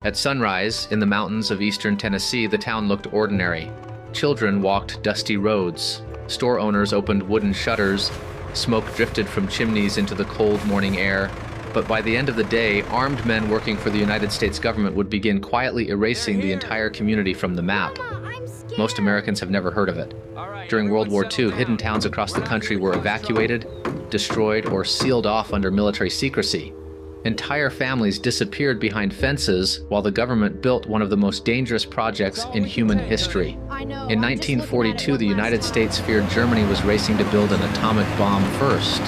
At sunrise, in the mountains of eastern Tennessee, the town looked ordinary. Children walked dusty roads. Store owners opened wooden shutters. Smoke drifted from chimneys into the cold morning air. But by the end of the day, armed men working for the United States government would begin quietly erasing the entire community from the map. Most Americans have never heard of it. During World War II, hidden towns across the country were evacuated, destroyed, or sealed off under military secrecy. Entire families disappeared behind fences while the government built one of the most dangerous projects in human history. In 1942, the United States feared Germany was racing to build an atomic bomb first.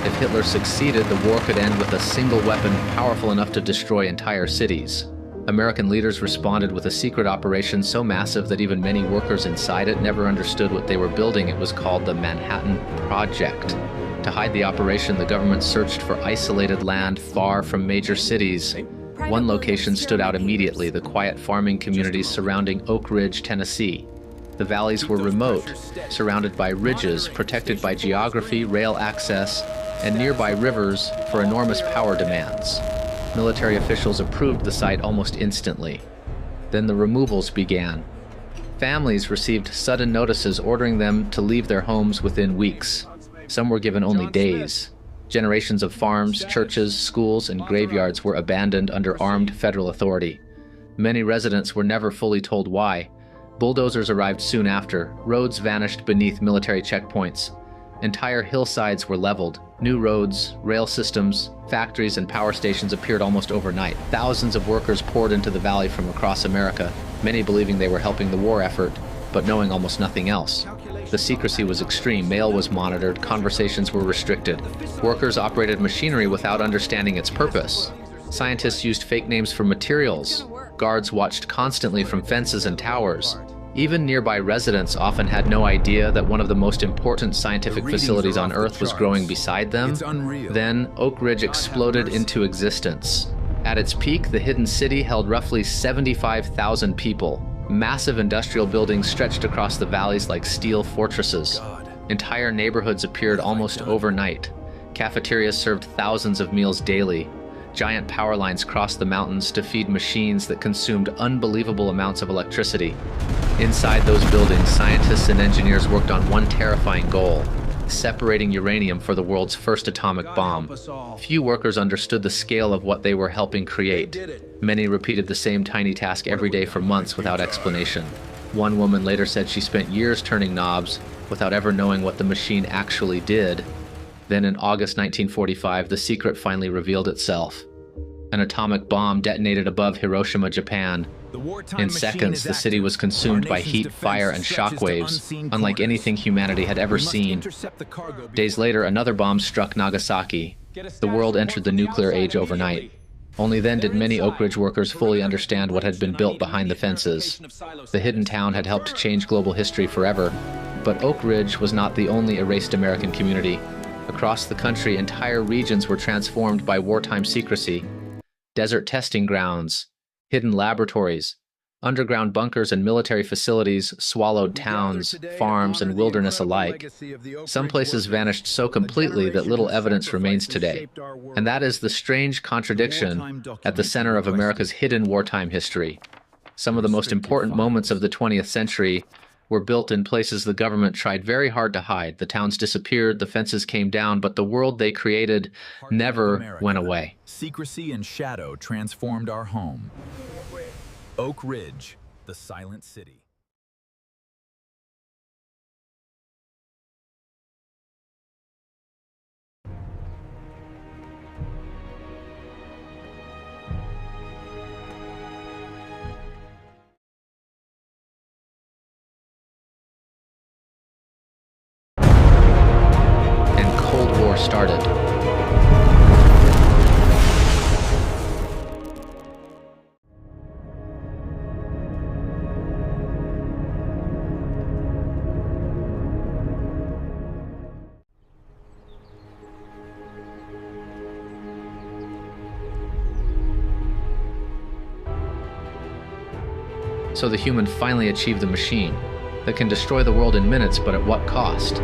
If Hitler succeeded, the war could end with a single weapon powerful enough to destroy entire cities. American leaders responded with a secret operation so massive that even many workers inside it never understood what they were building. It was called the Manhattan Project. To hide the operation, the government searched for isolated land far from major cities. One location stood out immediately: the quiet farming communities surrounding Oak Ridge, Tennessee. The valleys were remote, surrounded by ridges, protected by geography, rail access, and nearby rivers for enormous power demands. Military officials approved the site almost instantly. Then the removals began. Families received sudden notices ordering them to leave their homes within weeks. Some were given only days. Generations of farms, churches, schools, and graveyards were abandoned under armed federal authority. Many residents were never fully told why. Bulldozers arrived soon after. Roads vanished beneath military checkpoints. Entire hillsides were leveled. New roads, rail systems, factories, and power stations appeared almost overnight. Thousands of workers poured into the valley from across America, many believing they were helping the war effort, but knowing almost nothing else. The secrecy was extreme. Mail was monitored, conversations were restricted. Workers operated machinery without understanding its purpose. Scientists used fake names for materials. Guards watched constantly from fences and towers. Even nearby residents often had no idea that one of the most important scientific facilities on Earth was growing beside them. Then, Oak Ridge exploded into existence. At its peak, the hidden city held roughly 75,000 people. Massive industrial buildings stretched across the valleys like steel fortresses. Entire neighborhoods appeared almost overnight. Cafeterias served thousands of meals daily. Giant power lines crossed the mountains to feed machines that consumed unbelievable amounts of electricity. Inside those buildings, scientists and engineers worked on one terrifying goal: separating uranium for the world's first atomic bomb. Few workers understood the scale of what they were helping create. Many repeated the same tiny task every day for months without explanation. One woman later said she spent years turning knobs without ever knowing what the machine actually did. Then in August 1945, the secret finally revealed itself. An atomic bomb detonated above Hiroshima, Japan. In seconds, the city was consumed by heat, fire, and shockwaves, unlike anything humanity had ever seen. Days later, another bomb struck Nagasaki. The world entered the nuclear age overnight. Only then did many Oak Ridge workers fully understand what had been built behind the fences. The hidden town had helped change global history forever. But Oak Ridge was not the only erased American community. Across the country, entire regions were transformed by wartime secrecy. Desert testing grounds, hidden laboratories, underground bunkers, and military facilities swallowed towns, farms, and wilderness alike. Some places vanished so completely that little evidence remains today. And that is the strange contradiction at the center of America's hidden wartime history. Some of the most important moments of the 20th century were built in places the government tried very hard to hide. The towns disappeared, the fences came down, but the world they created never went away. Secrecy and shadow transformed our home. Oak Ridge, the silent city. Started. So the human finally achieved the machine that can destroy the world in minutes, but at what cost?